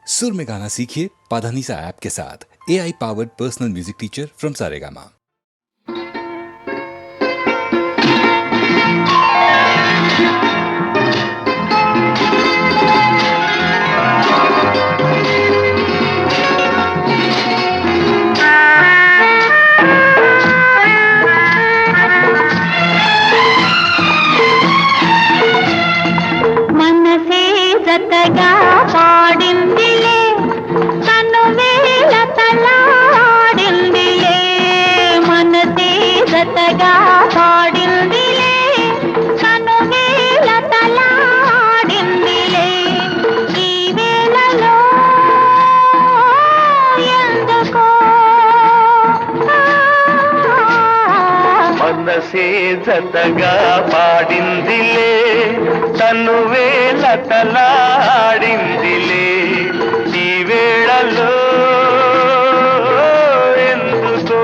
सुर में गाना सीखिए पाधानीसा ऐप के साथ। AI powered personal music teacher from Saregama. మనసే జతగా పాడిందిలే తనువే లతలాడిందిలే మనసే జతగా పాడిందిలే తనువే లతలాడిందిలే ఈ వేళలో ఎందుకో మనసే జతగా పాడిందిలే తనువే లతలాడిందిలే ఈ వేళలో ఎందుకో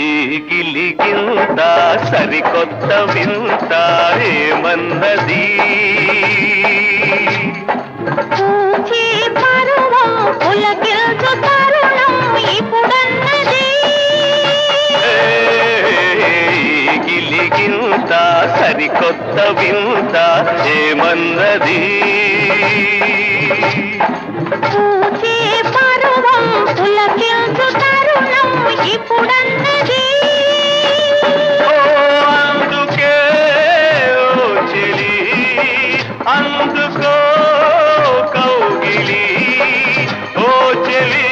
ఈ గిలిగింత సరికొత్త వింత ఏమన్నది పూచే పరువం పులకిల్చు తరుణం ఇప్పుడన్నది గిలిగింత సరికొత్త వింత ఏమన్నది పూచే పరువం పులకిల్చు తరుణం ఇప్పుడన్నది అందుకే ఓ చెలి అందుకో కౌగిలి ఓ చెలి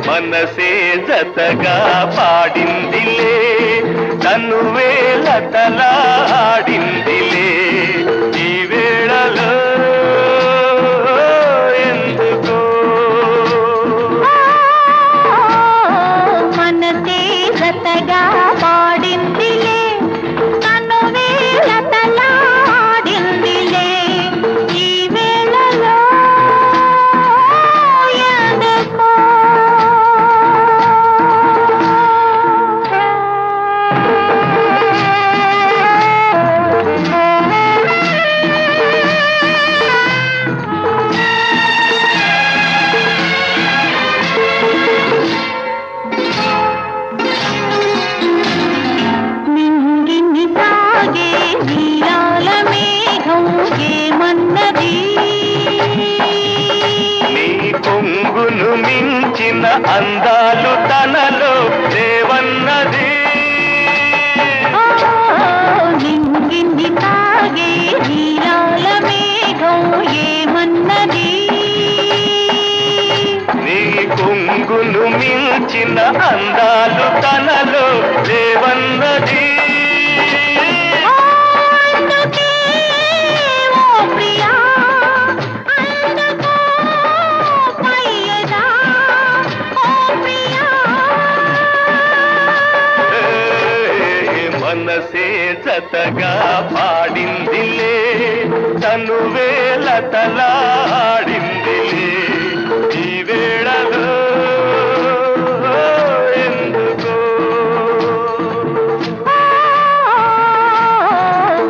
మనసే జతగా పాడిందిలే తనువే లతలాడిందిలే ఈ వేళలో ఎందుకో మనసే జతగా పాడిందిలే తనువే లతలాడిందిలే ఈ వేళలో ఎందుకో నింగిని సాగే నీలాల మేఘం ఏమన్నది నీ కొంగును మించిన అందాలు తనలో లేవన్నది నింగిని సాగే నీలాల మేఘం ఏమన్నది నీ కొంగును మించిన అందాలు తనలో లేవన్నది అందుకే ఓ ప్రియా అందుకో పయ్యదా ఓ ప్రియా మనసే జతగా పాడిందిలే తనువే లతలాడిందిలే ఈ వేళలో ఎందుకో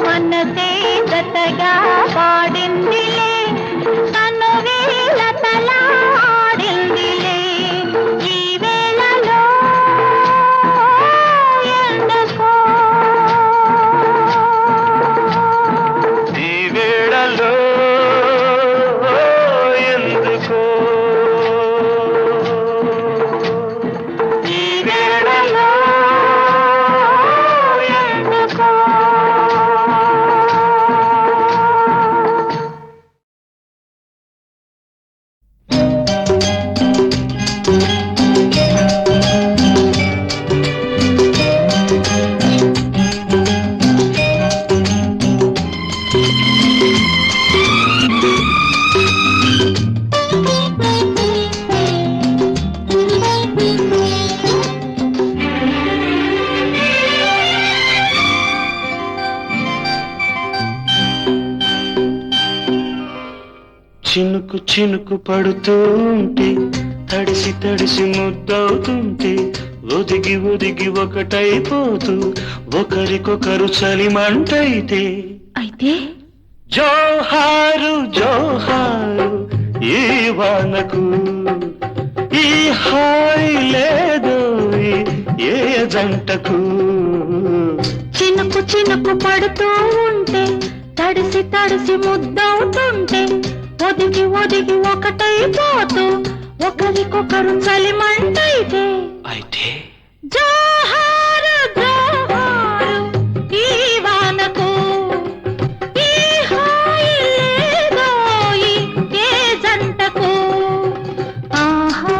మనసే జతగా పాడిందిలే తనువే లతలాడిందిలే ఈ వేళలో ఎందుకో ఈ వేళలో ఎందుకో చినుకు చినుకు పడుతూ ఉంటే తడిసి తడిసి ముద్దవుతుంటే ఒదిగి ఒదిగి ఒకటైపోతూ ఒకరికొకరు చలిమంటైతే అయితే జోహారు జోహారు ఈ వానకు ఈ హాయి లేదో ఏ జంటకు చినుకు చినుకు పడుతూ ఉంటే తడిసి తడిసి ముద్దవుతుంటే ఒదిగి ఒదిగి ఒకటైపోతూ ఒకరికొకరు చలిమంటైతే అయితే జోహారు జోహారు ఈ వానకు ఈ హాయి లేదోయి ఏ జంటకు ఆహా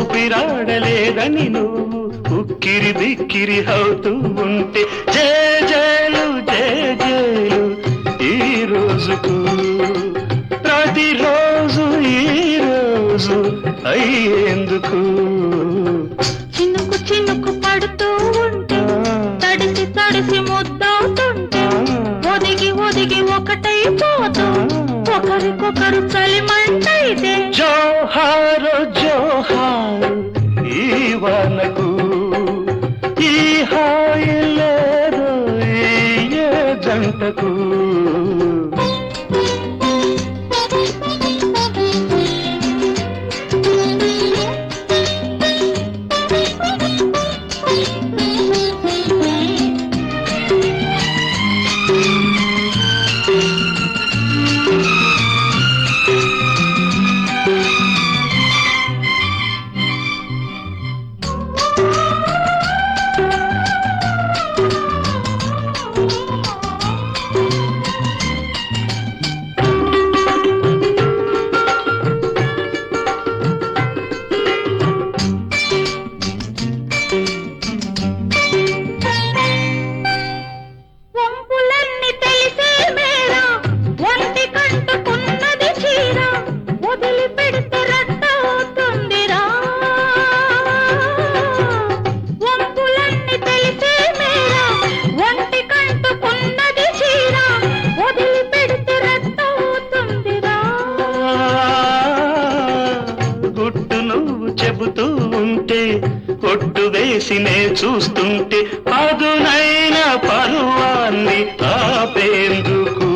ఊపిరాడలేదని నువ్వు ఉక్కిరి బిక్కిరి అవుతూ ఉంటే జేజేలు జేజేలు ఈ రోజుకు ప్రతిరోజు ఈ రోజు అయ్యేందుకు చినుకు చినుకు పడుతూ ఉంటే తడిసి తడిసి ముద్దవుతుంటే ఒదిగి ఒదిగి ఒకటైపోతూ ఒకరికొకరు చలిమంటైతే జోహారు జోహారు ఈ వానకు ఈ హాయి లేదు ఏ జంటకు వంపులన్నీ తెలిసే మేరా ఒంటి కంటుకున్నది చీర వదిలి పెడితే రట్టవుతుందిరా వంపులన్నీ తెలిసే మేరా ఒంటి కంటుకున్నది చీర వదిలి పెడితే రట్టవుతుందిరా గుట్టు నువ్వు చెబుతూ ఉంటే కొట్టు వేసి నే చూస్తుంటే పదునైన పరువాన్ని ఆపేందుకు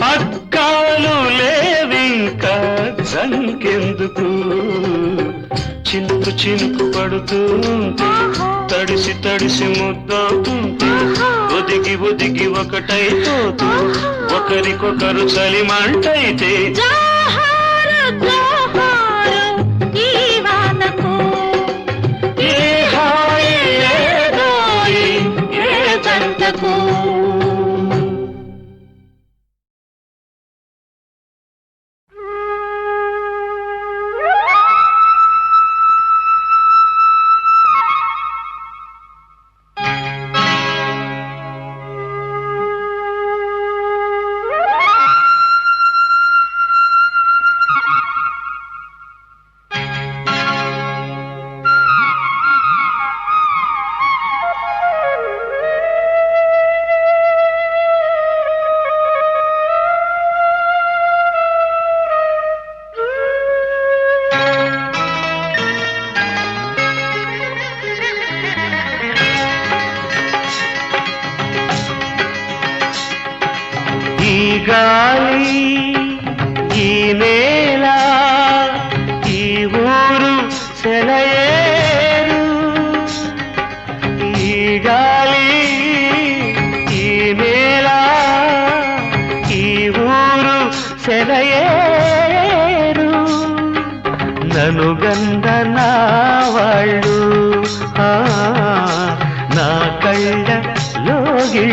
పక్కాలు లేవింకా జంకెందుకు చినుకు చినుకు పడుతూ ఉంటే తడిసి తడిసి ముద్దవుతుంటే ఒదిగి ఒదిగి ఒకటైపోతూ ఒకరికొకరు చలిమంటైతే జోహారు జోహారు ఈ వానకు ఏ హాయి లేదోయి ఏ జంటకు గాలి ఈ నేల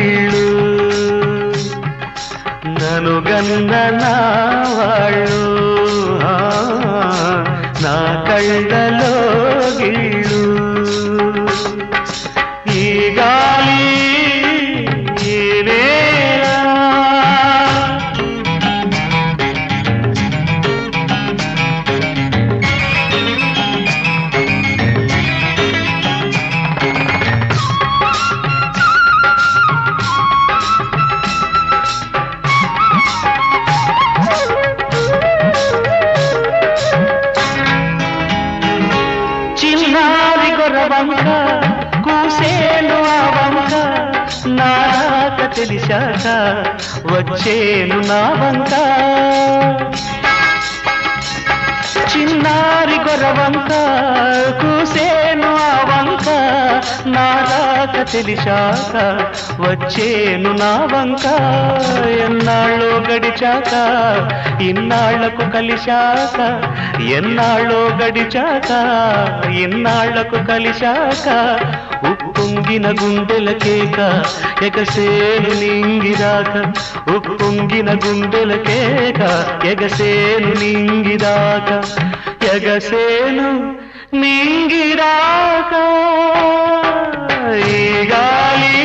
గిళ్ళు ననుగన్న నా వాళ్ళు నా కళ్ళలో గిళ్ళు ఈ గాలి ఈ నేల చిన్నారి గొర్రవంక కూసేను ఆ వంక నాక తెలిసాక వచ్చేను నా వంక చిన్నారి గొర్రవంక కూసేను ఆ వంక నాక తెలిసాక వచ్చేను నా వంక ఎన్నాళ్ళో గడిచాక ఇన్నాళ్లకు కలిశాక ఎన్నాళ్ళో గడిచాక ఇన్నాళ్లకు కలిశాక ఉప్పొంగిన గుండెల కేక ఎగసేను నింగిరాక ఉప్పొంగిన గుండెల కేక ఎగసేను నింగిరాక ఎగసేను నింగిరాక ఈ గాలి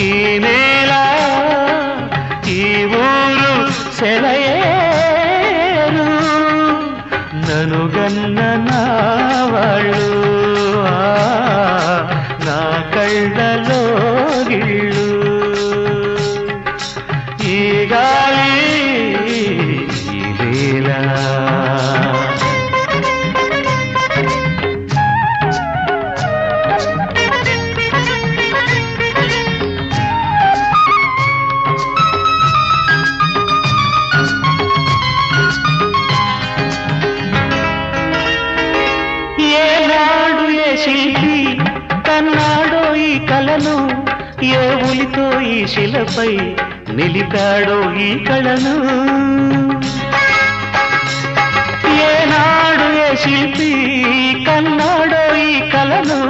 ఈ నేల ఈ ఊరు సెలయేరు ననుగన్న నా వాళ్ళు నా కళ్ళలో గిళ్ళు ఈ గాలి ఈ నేల ఏనాడు ఏ శిల్పి కన్నాడో ఈ కళను ఏ ఉలితో ఈ శిలపై నిలిపాడో ఈ కళను ఏనాడు ఏ శిల్పి కన్నాడో ఈ కళను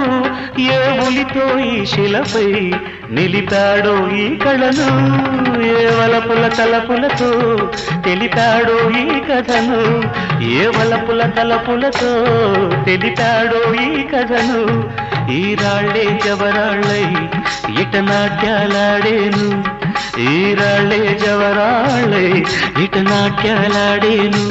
ఏ ఉలితో ఈ శిలపై నిలిపాడో ఈ కళను ఏ వలపుల తలపులతో తెలిపాడో ఈ కథను ఏ వలపుల తలపులతో తెలిపాడో ఈ కథను ఈ రాళ్ళే జవరాళ్ళై ఇట నాట్యాలాడేను ఈ రాళ్ళే జవరాళ్ళై ఇట నాట్యాలాడేను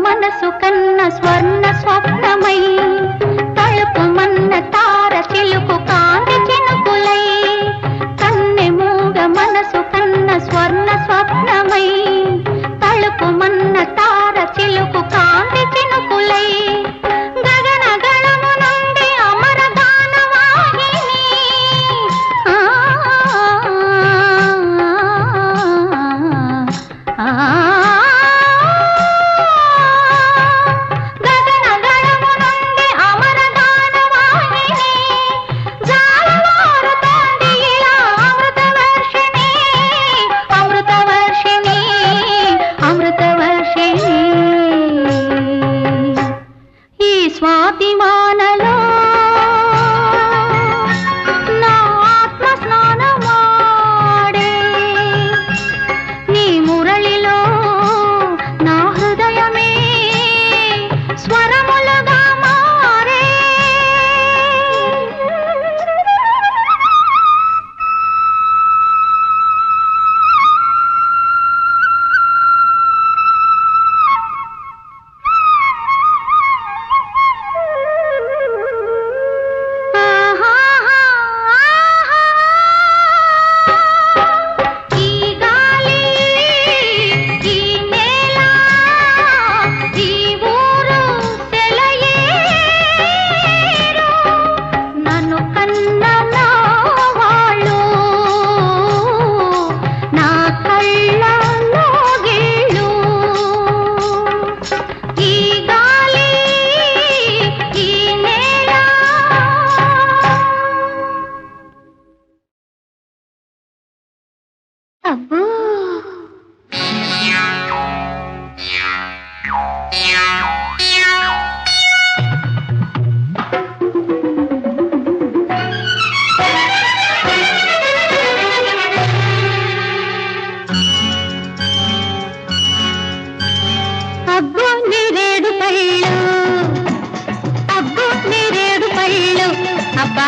మనసు కన్న స్వర్ణ స్వప్నమై తలుపు మన్న తార చిలుకు కాంతి చినుకులై కన్నె మూగ మనసు కన్న స్వర్ణ స్వప్నమై తలుపు మన్న తార చిలుకు కాంతి చినుకులై గగన గణము నుండి అమర గానవాహిని గగన గణము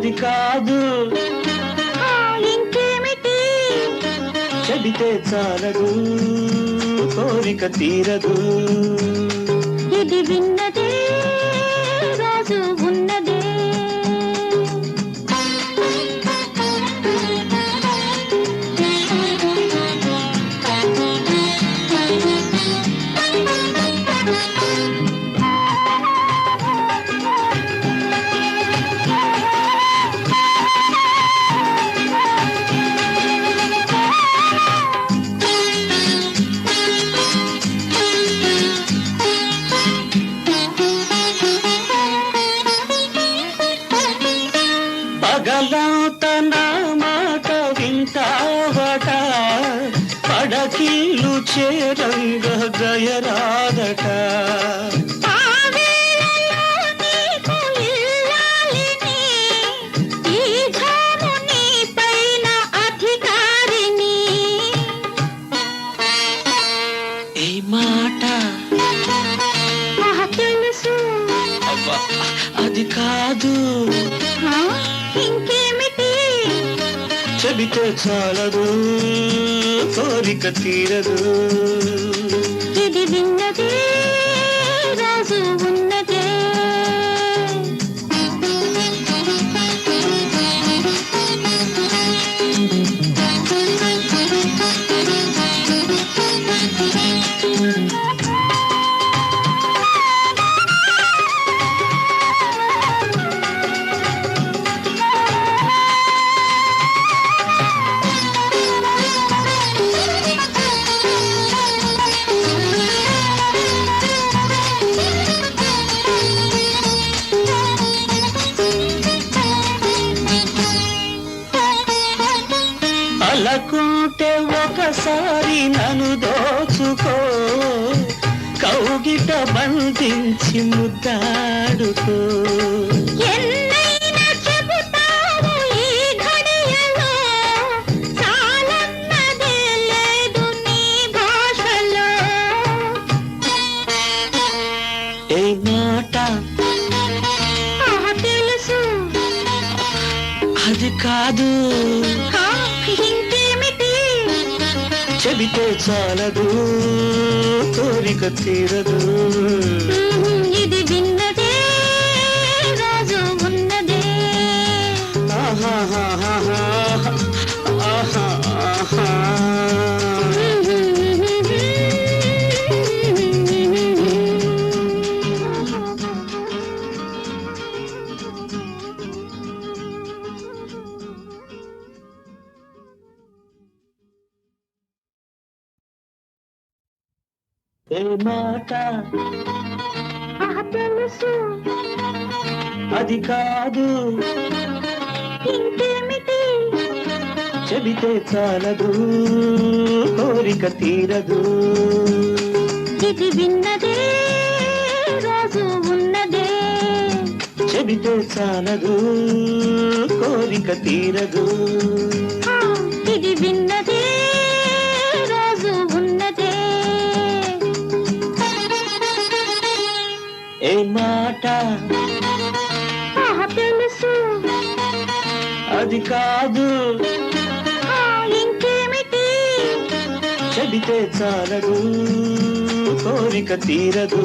అది కాదు ఇంకేమిటి చెబితే చాలదు కోరిక తీరదు ఇది విన్నదే రాజు ఉన్నదే పగలంత నా మాట వింటావట పడకిల్లు చేరంగ గయరాదట ఈ మాట తెలుసు అబ్బా అది కాదు ఇంకేమిటి చెబితే చాలదు కోరిక తీరదు ఇది విన్నదే రాజు ఉన్నదే అలకుంటే ఒకసారి నన్ను దోచుకో కౌగిట బంధించి ముద్దాడుకో ఎన్నైనా చెబుతావు ఈ ఘడియలో చాలన్నదే లేదు నీ భాషలో ఏ మాట తెలుసు అది కాదు ఇంకేమిటి చెబితే చాలదు కోరిక తీరదు ఇది విన్నదే రాజు ఉన్నదే ఆహాహాహాహా, ఆహాహా. ఏ మాట తెలుసు అది కాదు ఇంకేమిటి చెబితే చాలదు కోరిక తీరదు ఇది విన్నదే రాజు ఉన్నదే చెబితే చాలదు కోరిక తీరదు ఇది విన్నదే రాజు ఉన్నదే ఏ మాట తెలుసు అది కాదు ఇంకేమిటి చెబితే చాలదు కోరిక తీరదు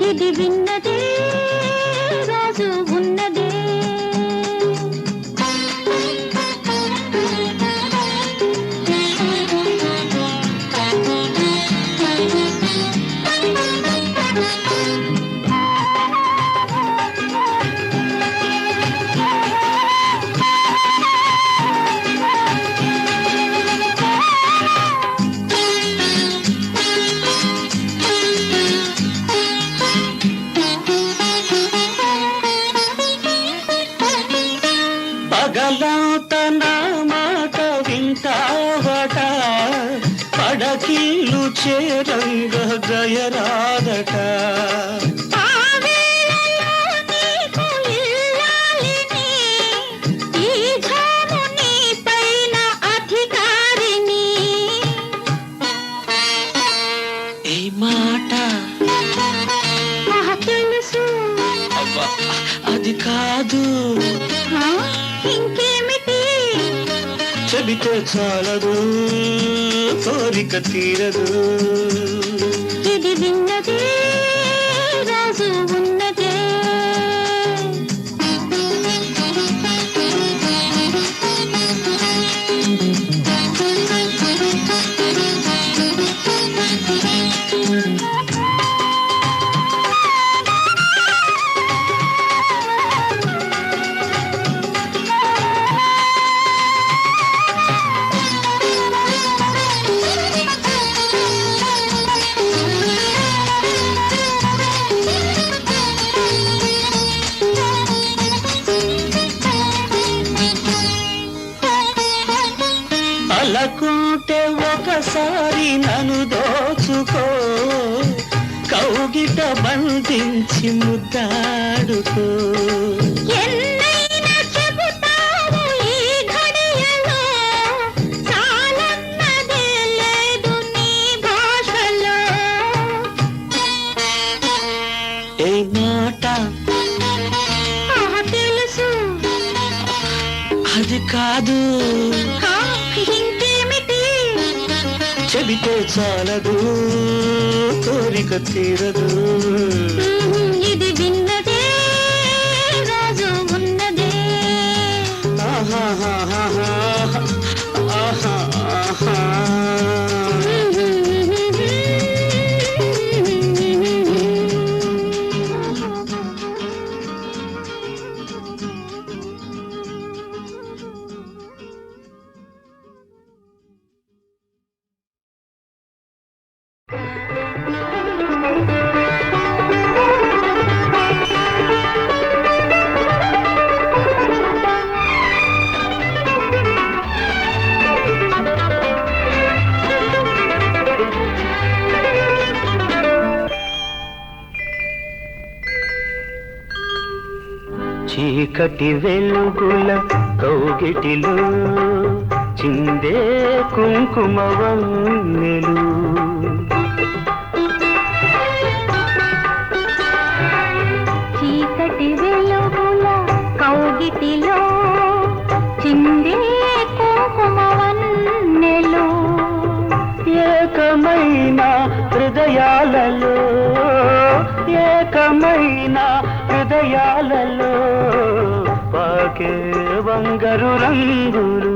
ఇది విన్నదే రాజు ఉన్నదే పగలంత నా మాట వింటావట పడకిల్లు చేరంగ గయరాదట ఈ మాట తెలుసు అబ్బా అది అది కాదు ఆ, ఇంకేమిటి? చెబితే చాలదు కోరిక తీరదు ఇది విన్నదే రాజు ఉన్నదే. అలకుంటే ఒకసారి నన్ను దోచుకో కౌగిట బంధించి ముద్దాడుకో ఎన్నైనా చెబుతావు ఈ ఘడియలో, చాలన్నదే లేదు నీ భాషలో. ఏ మాట ఆహా, తెలుసు. అది కాదు ఆ, ఇంకేమిటి? చెబితే చాలదు కోరిక తీరదు ఇది విన్నదే రాజు ఉన్నదే. ఆహాహాహాహా. ఆహాహా. చీకటి వెలుగుల కౌగిటిలో చిందే కుంకుమ వన్నెలు చీకటి వెలుగుల కౌగిటిలో చిందే కుంకుమ వన్నెలు. ఏకమైన హృదయాలలో ఏకమైన హృదయాలలో పాకే వంగరు రంగులు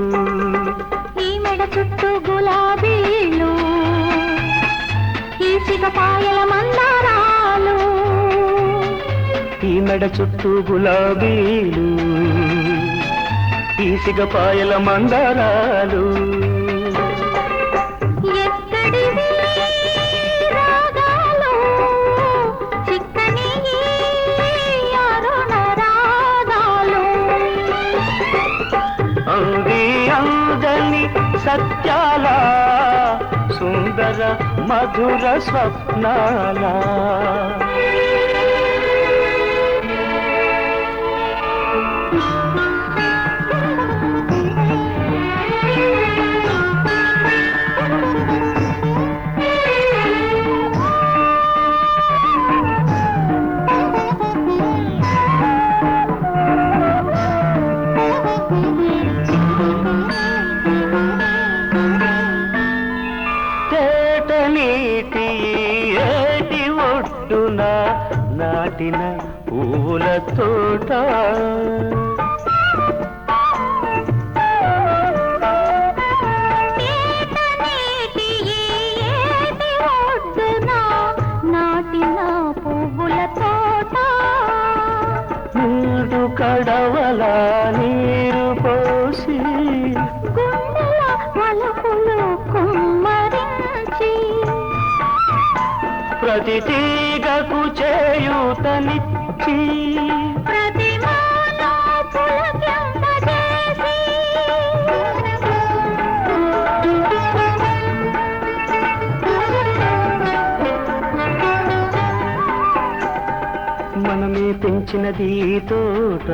ఈ మెడ చుట్టూ గులాబీలు, ఈ సిగపాయల మందారాలు. ఈ మెడ చుట్టూ గులాబీలు ఈ సిగపాయల మందారాలు ఎక్కడివి రాగాలు, చిక్కని ఈ అరుణ రాగాలు. అంది అందని సత్యాల సుందర మధుర స్వప్నాల తేట నీటి ఏటి ఒడ్డున నాటిన పూల తోట నీటి ఏటి ఒడ్డున నాటిన పువ్వుల తోట. మూడు కడవల నీరు పోసి గుండెల మలుపులు కుమ్మరించి, ప్రతి తీగకు చేయూతనిచ్చి ప్రతి మానో పులకింపజేసి. మనమే పెంచినది ఈ తోట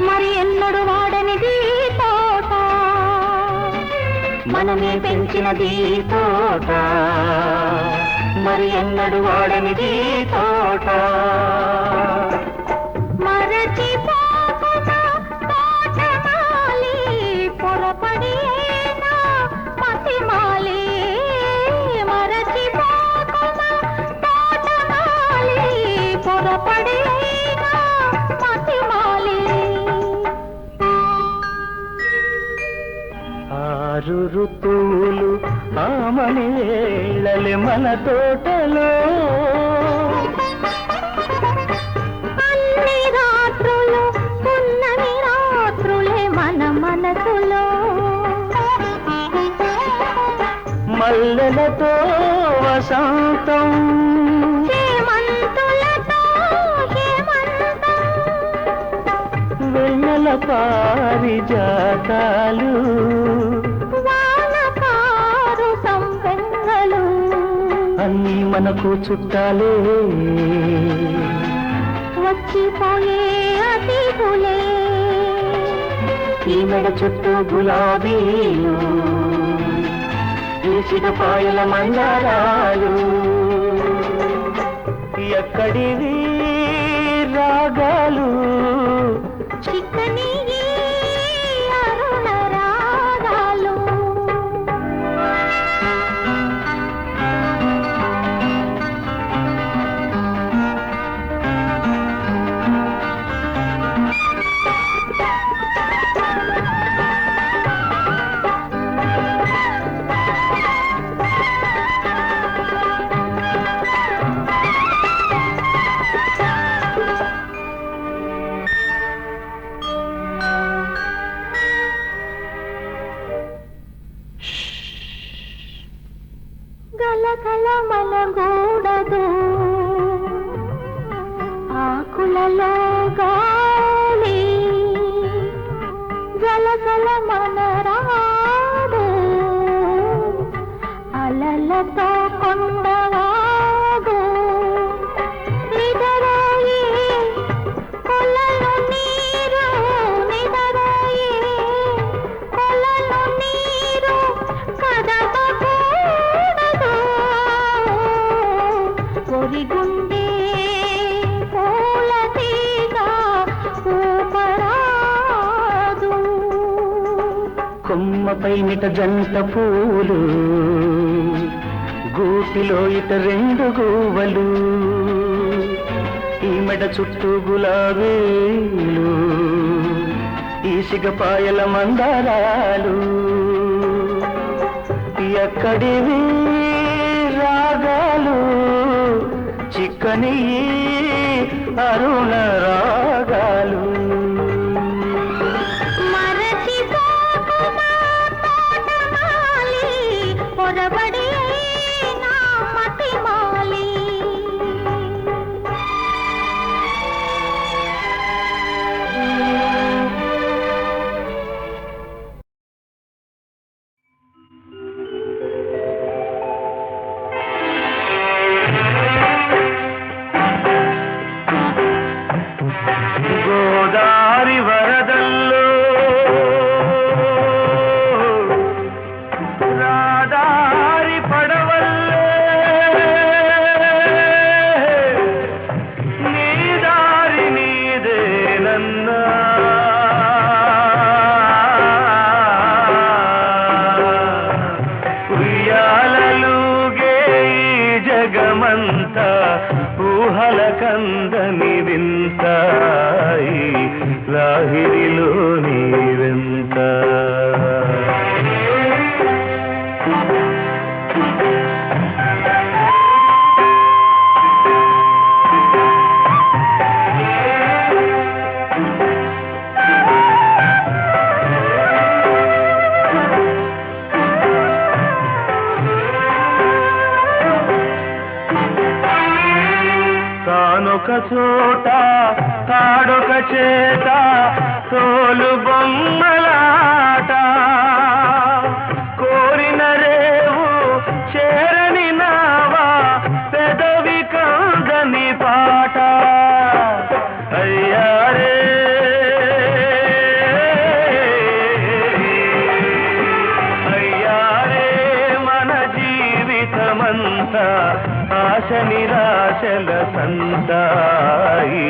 మరి ఎన్నడు వాడనిది తోట, మనమే పెంచినది ఈ తోట మరి ఎన్నడు వాడనిది తోట ఆరు ఋతువులు ఆమని వేళలే మన తోటలో అన్ని రాత్రులు పున్నమి రాత్రులే మన మనసులో మల్లెలతో వసంతం హేమంతులతో హేమంతం వెన్నెల పారిజాతాలు వానకారు సంపెంగలు అన్నీ మనకు చుట్టాలే వచ్చిపోయే అతిథులే ఈ మెడ చుట్టూ గులాబీలు ఈసిన పాయల మందారాలు ఎక్కడివి రాగాలు చిక్కని ఈ అరుణ రాగాలు గలగల మనగూడదు ఆకులలో గాలి జలజల మనరాడు అలలతో కొండవాగు నిదరాయి కొలను నీరు నిదరాయి కొలను నీరు కదపకూడదు ఒరిగుండే పూల తీగ ఊపరాదు కొమ్మపై నిట జంట పూలు గూటిలో ఇట రెండు గూవలు ఈ మెడ చుట్టూ గులాబీలు ఈ సిగపాయల మందారాలు ఎక్కడివి రాగాలు చిక్కని అరుణ రాగాలు మరచిపోకుమా తోటమాలి పొరబడి నా మతిమాలి గోదారి వరదల్లో రాదారి పడవల్లే నీ దారి నీదేనన్నా ఉయ్యాలలుగే ఈ జగమంతా ఊహల కందని వింత ఈ లాహిరిలో నీవెంత తానొక చోట తాడొక చేత తోలు బొమ్మలాట కోరిన రేవు చేరని నావా పెదవి కందని పాట అయ్యారే అయ్యారే మన జీవితమంతా ఆశ నిరాశల సంతాయి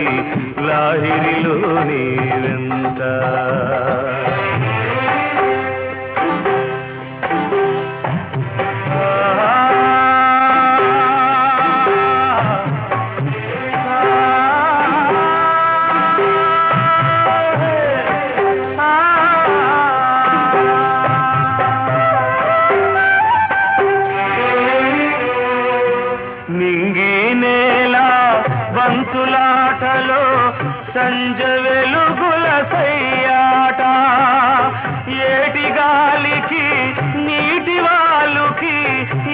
లాహిరిలో నీవెంత నింగి నేల బంతులాటలో సంజ వెలుగుల సయ్యాట ఏటి గాలికి నీటి వాలుకి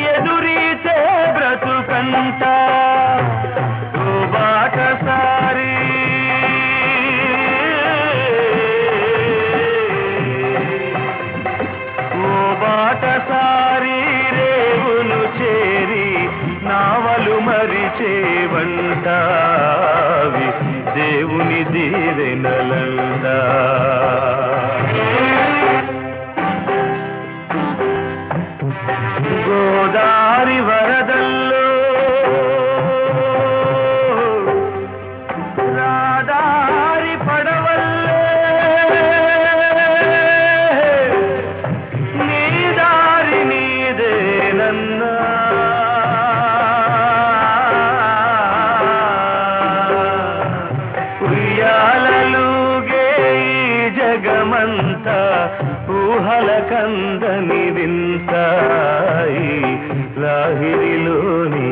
ఎదురీచే బ్రతుకంట ఓ బాటసారి ఓ బాటసారి రేవును చేరి నావలు మరిచేవంటావి దేవుని దీవెనలంట గోదారి వరదల్లో రాదారి పడవల్లే నీ దారి నీదేనన్నా ఉయ్యాలలుగే ఈ జగమంతా ఊహల కందని వింతాయి లాహిరిలోని